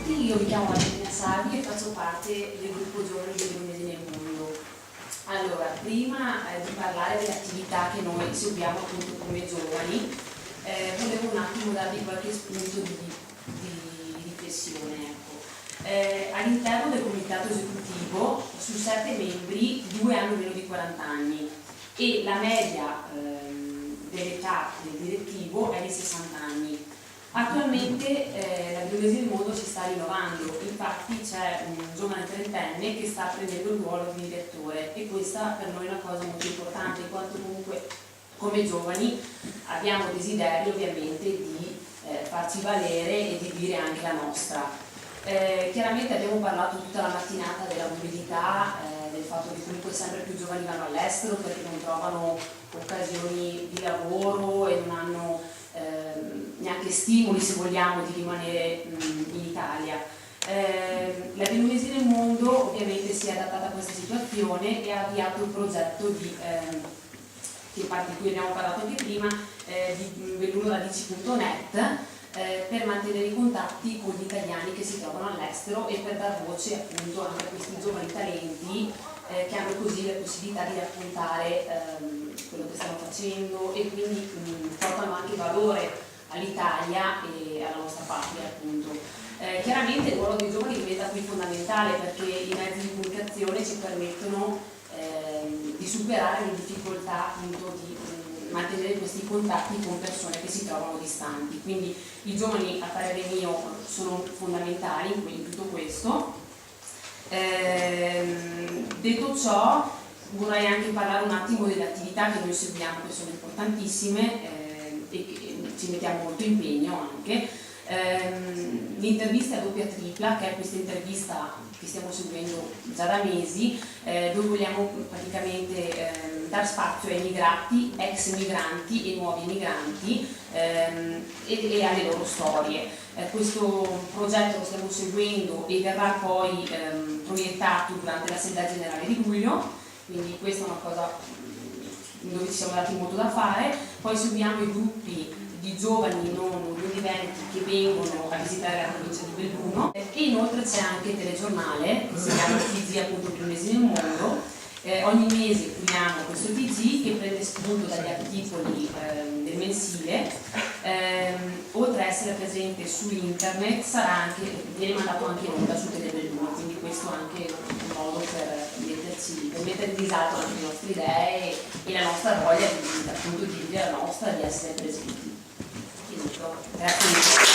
Io mi chiamo Valentina Salvi e faccio parte del gruppo Giovani dei Lumini nel Mondo. Allora, prima di parlare delle attività che noi seguiamo appunto come giovani, volevo un attimo darvi qualche spunto di riflessione. Ecco. All'interno del comitato esecutivo, su 7 membri, 2 hanno meno di 40 anni e la media dell'età del direttivo è di 60 anni. Attualmente la biologia del mondo si sta rinnovando, infatti c'è un giovane trentenne che sta prendendo il ruolo di direttore e questa per noi è una cosa molto importante, in quanto comunque come giovani abbiamo desiderio ovviamente di farci valere e di dire anche la nostra. Chiaramente abbiamo parlato tutta la mattinata della mobilità, del fatto che comunque sempre più giovani vanno all'estero perché non trovano occasioni di lavoro e non hanno neanche stimoli, se vogliamo, di rimanere in Italia. La Bellunesi nel Mondo ovviamente si è adattata a questa situazione e ha avviato il progetto di cui abbiamo parlato anche prima, di bellunodadici.net, per mantenere i contatti con gli italiani che si trovano all'estero e per dar voce appunto anche a questi giovani talenti che hanno così la possibilità di raccontare quello che stanno facendo e quindi portano anche valore all'Italia e alla nostra patria appunto. Chiaramente il ruolo dei giovani diventa qui fondamentale perché i mezzi di comunicazione ci permettono di superare le difficoltà appunto di mantenere questi contatti con persone che si trovano distanti, quindi i giovani a parere mio sono fondamentali in tutto questo. Detto ciò vorrei anche parlare un attimo delle attività che noi seguiamo che sono importantissime e che ci mettiamo molto impegno anche. L'intervista è a doppia tripla, che è questa intervista che stiamo seguendo già da mesi, dove vogliamo praticamente dar spazio ai migranti, ex migranti e nuovi migranti e alle loro storie. Questo progetto lo stiamo seguendo e verrà poi proiettato durante l'Assemblea Generale di luglio, quindi questa è una cosa dove ci siamo dati molto da fare. Poi seguiamo i gruppi di giovani non veneti che vengono a visitare la provincia di Belluno e inoltre c'è anche il telegiornale che si chiama TG appunto Bellunesi nel Mondo. Ogni mese creiamo questo TG che prende spunto dagli articoli del mensile. Oltre a essere presente su internet viene mandato anche in onda su Telebelluno, quindi questo è anche un modo per mettere in disatto anche le nostre idee e la nostra voglia appunto di dire la nostra, di essere presenti. Grazie mille.